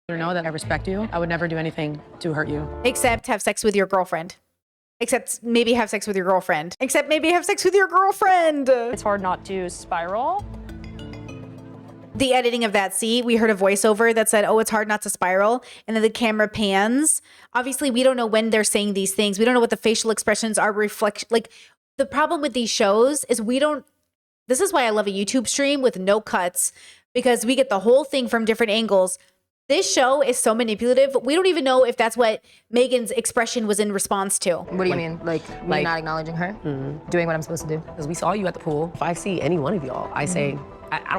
You know that I respect you. I would never do anything to hurt you. Except have sex with your girlfriend. Except maybe have sex with your girlfriend. Except maybe have sex with your girlfriend. It's hard not to spiral. The editing of that, see, we heard a voiceover that said, oh, it's hard not to spiral. And then the camera pans. Obviously, we don't know when they're saying these things. We don't know what the facial expressions are like, the problem with these shows is this is why I love a YouTube stream with no cuts, because we get the whole thing from different angles. This show is so manipulative. We don't even know if that's what Megan's expression was in response to. What do you mean? Like me not acknowledging her? Doing what I'm supposed to do? Because we saw you at the pool. If I see any one of y'all, I say,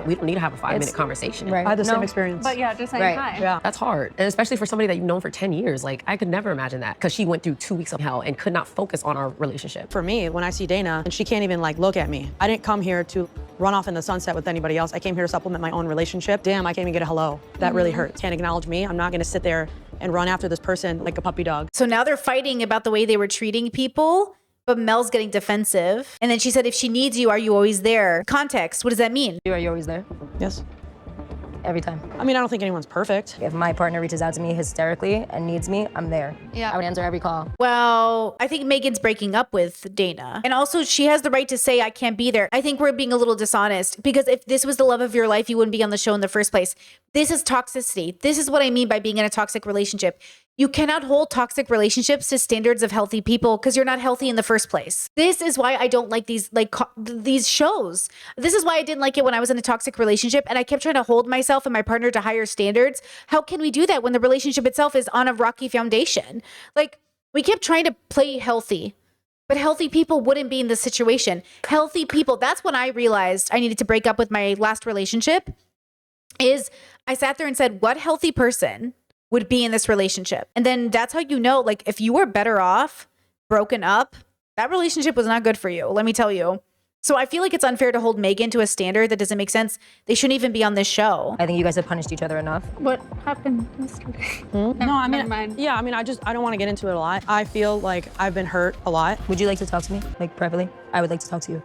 we don't need to have a 5-minute conversation. I had the same experience. But yeah, just saying hi. Yeah, that's hard. And especially for somebody that you've known for 10 years. Like, I could never imagine that because she went through 2 weeks of hell and could not focus on our relationship. For me, when I see Dana and she can't even like look at me, I didn't come here to run off in the sunset with anybody else. I came here to supplement my own relationship. Damn, I can't even get a hello. That really hurts. Can't acknowledge me. I'm not gonna sit there and run after this person like a puppy dog. So now they're fighting about the way they were treating people, but Mel's getting defensive. And then she said, if she needs you, are you always there? Context, what does that mean? Are you always there? Yes. Every time. I mean, I don't think anyone's perfect. If my partner reaches out to me hysterically and needs me, I'm there. Yeah. I would answer every call. Well, I think Megan's breaking up with Dana. And also she has the right to say, I can't be there. I think we're being a little dishonest because if this was the love of your life, you wouldn't be on the show in the first place. This is toxicity. This is what I mean by being in a toxic relationship. You cannot hold toxic relationships to standards of healthy people because you're not healthy in the first place. This is why I don't like these shows. This is why I didn't like it when I was in a toxic relationship and I kept trying to hold myself and my partner to higher standards. How can we do that when the relationship itself is on a rocky foundation? Like, we kept trying to play healthy, but healthy people wouldn't be in this situation. Healthy people, that's when I realized I needed to break up with my last relationship, is I sat there and said, what healthy person would be in this relationship? And then that's how you know, like, if you were better off broken up, that relationship was not good for you, let me tell you. So I feel like it's unfair to hold Megan to a standard that doesn't make sense. They shouldn't even be on this show. I think you guys have punished each other enough. What happened yesterday? No, I mean, yeah, I mean, I don't want to get into it a lot. I feel like I've been hurt a lot. Would you like to talk to me, like privately? I would like to talk to you.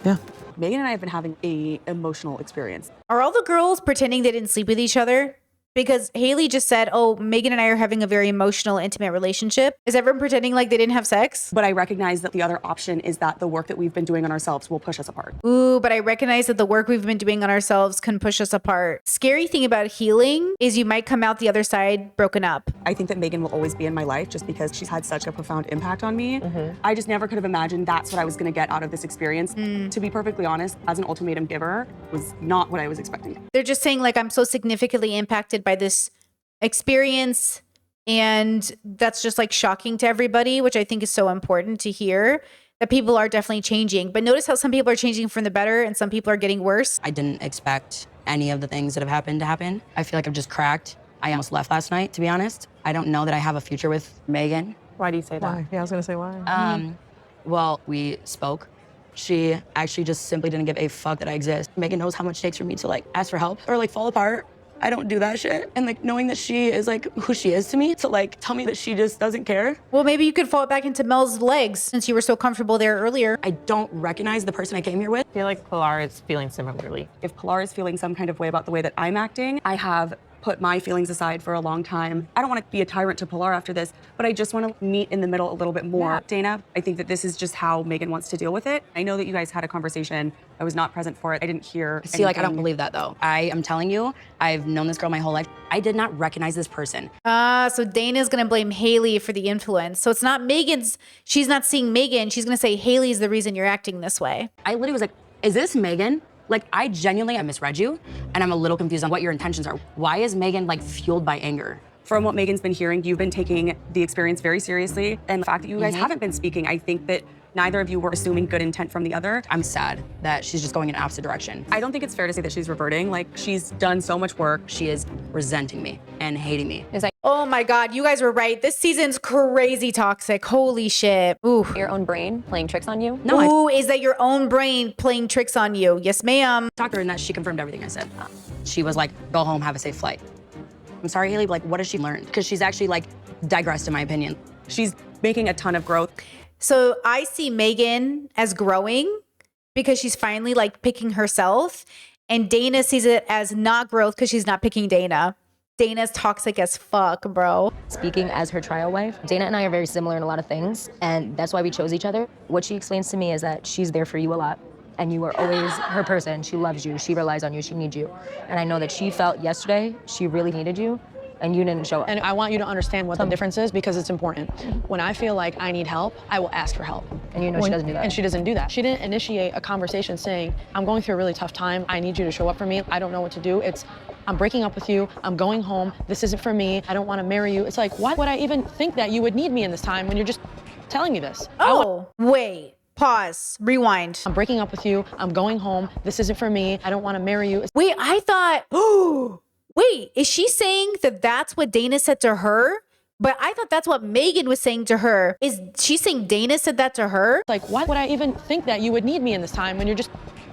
Yeah. Megan and I have been having a emotional experience. Are all the girls pretending they didn't sleep with each other? Because Haley just said, oh, Megan and I are having a very emotional, intimate relationship. Is everyone pretending like they didn't have sex? But I recognize that the other option is that the work that we've been doing on ourselves will push us apart. Ooh, but I recognize that the work we've been doing on ourselves can push us apart. Scary thing about healing is you might come out the other side broken up. I think that Megan will always be in my life just because she's had such a profound impact on me. I just never could have imagined that's what I was gonna get out of this experience. To be perfectly honest, as an ultimatum giver, was not what I was expecting. They're just saying like, I'm so significantly impacted by this experience. And that's just like shocking to everybody, which I think is so important to hear, that people are definitely changing. But notice how some people are changing for the better and some people are getting worse. I didn't expect any of the things that have happened to happen. I feel like I've just cracked. I almost left last night, to be honest. I don't know that I have a future with Megan. Why do you say that? Why? Yeah, I was gonna say why. Well, we spoke. She actually just simply didn't give a fuck that I exist. Megan knows how much it takes for me to like ask for help or like fall apart. I don't do that shit. And like knowing that she is like who she is to me, to like tell me that she just doesn't care. Well, maybe you could fall back into Mel's legs since you were so comfortable there earlier. I don't recognize the person I came here with. I feel like Pilar is feeling similarly. If Pilar is feeling some kind of way about the way that I'm acting, I have put my feelings aside for a long time. I don't want to be a tyrant to Pilar after this, but I just want to meet in the middle a little bit more. Yeah. Dana, I think that this is just how Megan wants to deal with it. I know that you guys had a conversation. I was not present for it. I didn't hear See, like, I don't believe that though. I am telling you, I've known this girl my whole life. I did not recognize this person. So Dana's gonna blame Haley for the influence. So it's not Megan's, she's not seeing Megan. She's gonna say Haley's the reason you're acting this way. I literally was like, is this Megan? Like, I genuinely, I misread you, and I'm a little confused on what your intentions are. Why is Megan, like, fueled by anger? From what Megan's been hearing, you've been taking the experience very seriously. And the fact that you guys haven't been speaking, I think that neither of you were assuming good intent from the other. I'm sad that she's just going in opposite direction. I don't think it's fair to say that she's reverting. Like, she's done so much work. She is resenting me and hating me. It's like, oh my God, you guys were right. This season's crazy toxic. Holy shit. Ooh. Your own brain playing tricks on you? No, Ooh, is that your own brain playing tricks on you? Yes, ma'am. Talked to her and that she confirmed everything I said. She was like, go home, have a safe flight. I'm sorry, Haley, but like, what has she learned? Because she's actually like digressed in my opinion. She's making a ton of growth. So I see Megan as growing because she's finally like picking herself, and Dana sees it as not growth because she's not picking Dana. Dana's toxic as fuck, bro. Speaking as her trial wife, Dana and I are very similar in a lot of things, and that's why we chose each other. What she explains to me is that she's there for you a lot, and you are always her person. She loves you, she relies on you, she needs you. And I know that she felt yesterday she really needed you, and you didn't show up. And I want you to understand what the difference is because it's important. When I feel like I need help, I will ask for help. And you know she doesn't do that. And she doesn't do that. She didn't initiate a conversation saying, I'm going through a really tough time. I need you to show up for me. I don't know what to do. It's, I'm breaking up with you. I'm going home. This isn't for me. I don't want to marry you. It's like, why would I even think that you would need me in this time when you're just telling me this? Oh, wait. Pause. Rewind. I'm breaking up with you. I'm going home. This isn't for me. I don't want to marry you. Wait, I thought, oh, wait, is she saying that that's what Dana said to her? But I thought that's what Megan was saying to her. Is she saying Dana said that to her? Like, why would I even think that you would need me in this time when you're just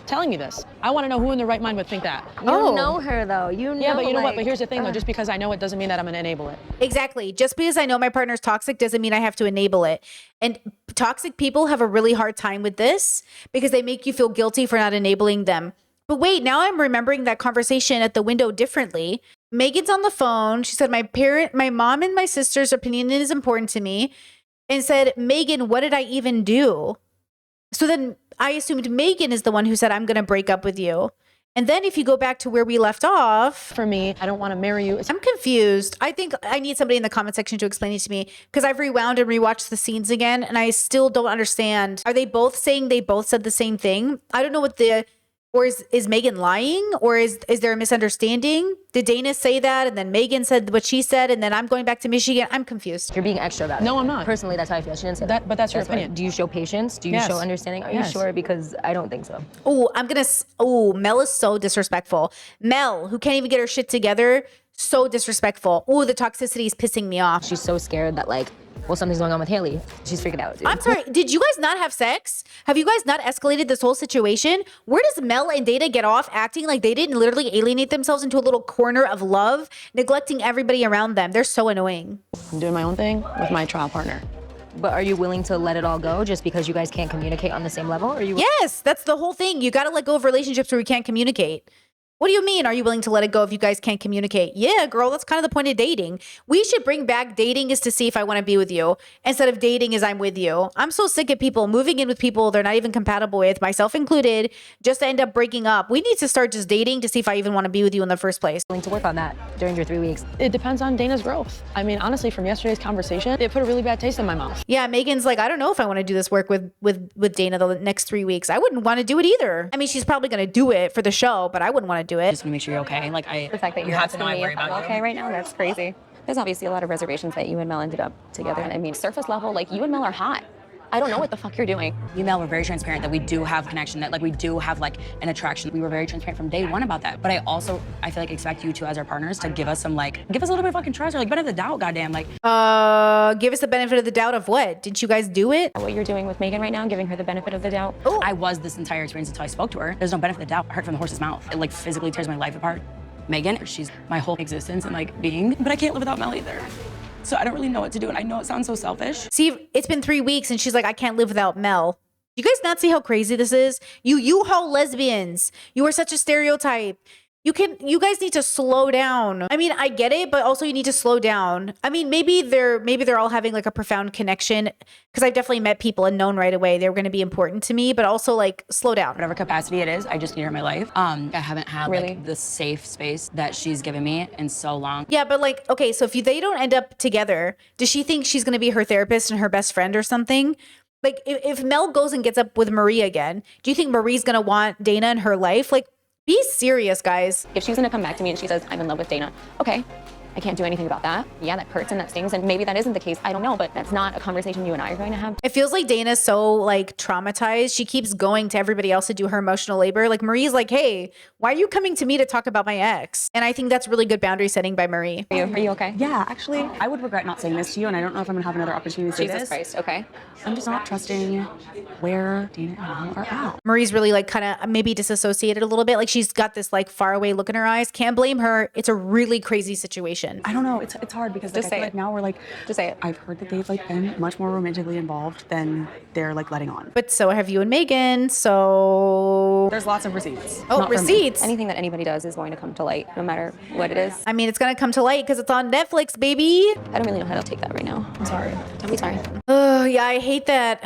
telling me this? I want to know who in their right mind would think that. You know her though. You know. Yeah, but you know what? But here's the thing though. Just because I know it doesn't mean that I'm going to enable it. Exactly. Just because I know my partner's toxic doesn't mean I have to enable it. And toxic people have a really hard time with this because they make you feel guilty for not enabling them. But wait, now I'm remembering that conversation at the window differently. Megan's on the phone. She said, my mom and my sister's opinion is important to me. And said, Megan, what did I even do? So then I assumed Megan is the one who said, I'm going to break up with you. And then if you go back to where we left off. For me, I don't want to marry you. I'm confused. I think I need somebody in the comment section to explain it to me because I've rewound and rewatched the scenes again and I still don't understand. Are they both saying they both said the same thing? I don't know what or is Megan lying or is there a misunderstanding? Did Dana say that and then Megan said what she said and then I'm going back to Michigan? I'm confused. You're being extra about it. No, I'm not. Personally, that's how I feel. She didn't say that. But that's your opinion. Do you show patience? Do you show understanding? Are you sure? Because I don't think so. Mel is so disrespectful. Mel, who can't even get her shit together, so disrespectful. Oh, the toxicity is pissing me off. She's so scared that something's going on with Haley. She's freaking out, dude. I'm sorry. Did you guys not have sex? Have you guys not escalated this whole situation? Where does Mel and Dana get off acting like they didn't literally alienate themselves into a little corner of love, neglecting everybody around them? They're so annoying. I'm doing my own thing with my trial partner. But are you willing to let it all go just because you guys can't communicate on the same level? Yes, that's the whole thing. You got to let go of relationships where we can't communicate. What do you mean? Are you willing to let it go if you guys can't communicate? Yeah, girl, that's kind of the point of dating. We should bring back dating is to see if I want to be with you instead of dating is I'm with you. I'm so sick of people moving in with people they're not even compatible with, myself included, just to end up breaking up. We need to start just dating to see if I even want to be with you in the first place. Willing to work on that during your 3 weeks? It depends on Dana's growth. I mean, honestly, from yesterday's conversation, it put a really bad taste in my mouth. Yeah, Megan's like, I don't know if I want to do this work with Dana the next 3 weeks. I wouldn't want to do it either. I mean, she's probably going to do it for the show, but I wouldn't want to do it. Just want to make sure you're okay. The fact that you're asking me if I'm okay right now, that's crazy. There's obviously a lot of reservations that you and Mel ended up together. I mean, surface level, you and Mel are hot. I don't know what the fuck you're doing. You and Mel were very transparent that we do have connection, that we do have an attraction. We were very transparent from day one about that. But I feel like expect you two as our partners to give us some give us a little bit of fucking trust or benefit of the doubt, goddamn. Give us the benefit of the doubt of what? Didn't you guys do it? What you're doing with Megan right now, giving her the benefit of the doubt. Oh. I was this entire experience until I spoke to her. There's no benefit of the doubt. I heard from the horse's mouth. It physically tears my life apart. Megan, she's my whole existence and being, but I can't live without Mel either. So I don't really know what to do, and I know it sounds so selfish. See, it's been 3 weeks, and she's like, I can't live without Mel. You guys not see how crazy this is? You U-Haul lesbians. You are such a stereotype. You guys need to slow down. I mean, I get it, but also you need to slow down. I mean, maybe they're all having a profound connection because I've definitely met people and known right away they were going to be important to me, but also slow down. Whatever capacity it is, I just need her in my life. I haven't had the safe space that she's given me in so long. Yeah, but okay, so if they don't end up together, does she think she's going to be her therapist and her best friend or something? If Mel goes and gets up with Marie again, do you think Marie's going to want Dana in her life? Be serious, guys. If she's gonna come back to me and she says, I'm in love with Dana, okay, I can't do anything about that. Yeah, that hurts and that stings, and maybe that isn't the case. I don't know, but that's not a conversation you and I are going to have. It feels like Dana's so traumatized. She keeps going to everybody else to do her emotional labor. Marie's like, hey, why are you coming to me to talk about my ex? And I think that's really good boundary setting by Marie. Are you okay? Yeah, actually, I would regret not saying this to you, and I don't know if I'm gonna have another opportunity to say this. Jesus Christ, okay. I'm just not trusting where Dana and Mel are at. Marie's really kind of maybe disassociated a little bit. She's got this far away look in her eyes. Can't blame her. It's a really crazy situation. I don't know. It's hard because I feel now we're just say it. I've heard that they've been much more romantically involved than they're letting on. But so have you and Megan. So there's lots of receipts. Oh, receipts. Anything that anybody does is going to come to light, no matter what it is. I mean, it's going to come to light because it's on Netflix, baby. I don't really know how to take that right now. I'm sorry. Don't be sorry. Oh, yeah, I hate that.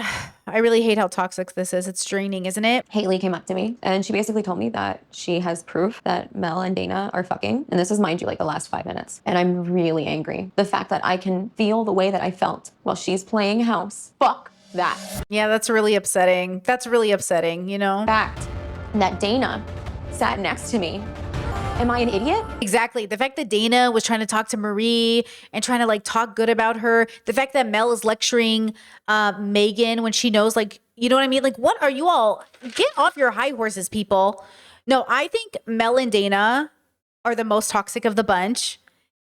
I really hate how toxic this is. It's draining, isn't it? Haley came up to me and she basically told me that she has proof that Mel and Dana are fucking. And this is, mind you, the last 5 minutes. And I'm really angry. The fact that I can feel the way that I felt while she's playing house. Fuck that. Yeah, that's really upsetting. That's really upsetting, Fact that Dana sat next to me. Am I an idiot? Exactly. The fact that Dana was trying to talk to Marie and trying to talk good about her. The fact that Mel is lecturing Megan when she knows You know what I mean? Like, what are you all? Get off your high horses, people. No, I think Mel and Dana are the most toxic of the bunch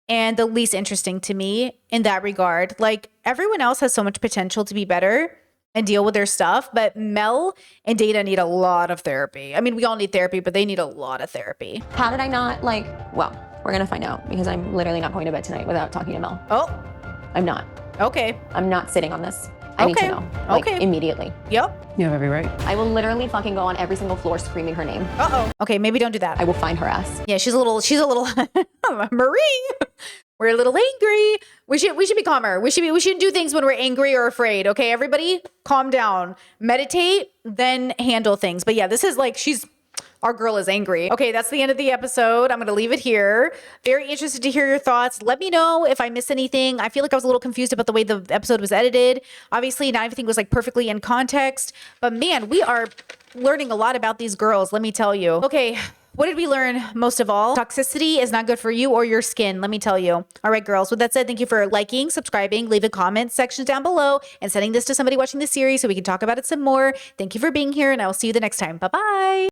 and the least interesting to me in that regard. Like, everyone else has so much potential to be better and deal with their stuff, but Mel and Dana need a lot of therapy. I mean, we all need therapy, but they need a lot of therapy. How did I not well, we're gonna find out because I'm literally not going to bed tonight without talking to Mel. Oh. I'm not. Okay. I'm not sitting on this. I need to know. Like, immediately. Yep. You have every right. I will literally fucking go on every single floor screaming her name. Uh-oh. Okay, maybe don't do that. I will find her ass. Yeah, she's a little Marie. We're a little angry. We should be calmer. We shouldn't do things when we're angry or afraid. Okay, everybody, calm down. Meditate, then handle things. But yeah, this is like our girl is angry. Okay, that's the end of the episode. I'm going to leave it here. Very interested to hear your thoughts. Let me know if I missed anything. I feel like I was a little confused about the way the episode was edited. Obviously, not everything was like perfectly in context. But man, we are learning a lot about these girls, let me tell you. Okay, what did we learn most of all? Toxicity is not good for you or your skin, let me tell you. All right, girls. With that said, thank you for liking, subscribing, leave a comment section down below, and sending this to somebody watching the series so we can talk about it some more. Thank you for being here, and I will see you the next time. Bye-bye.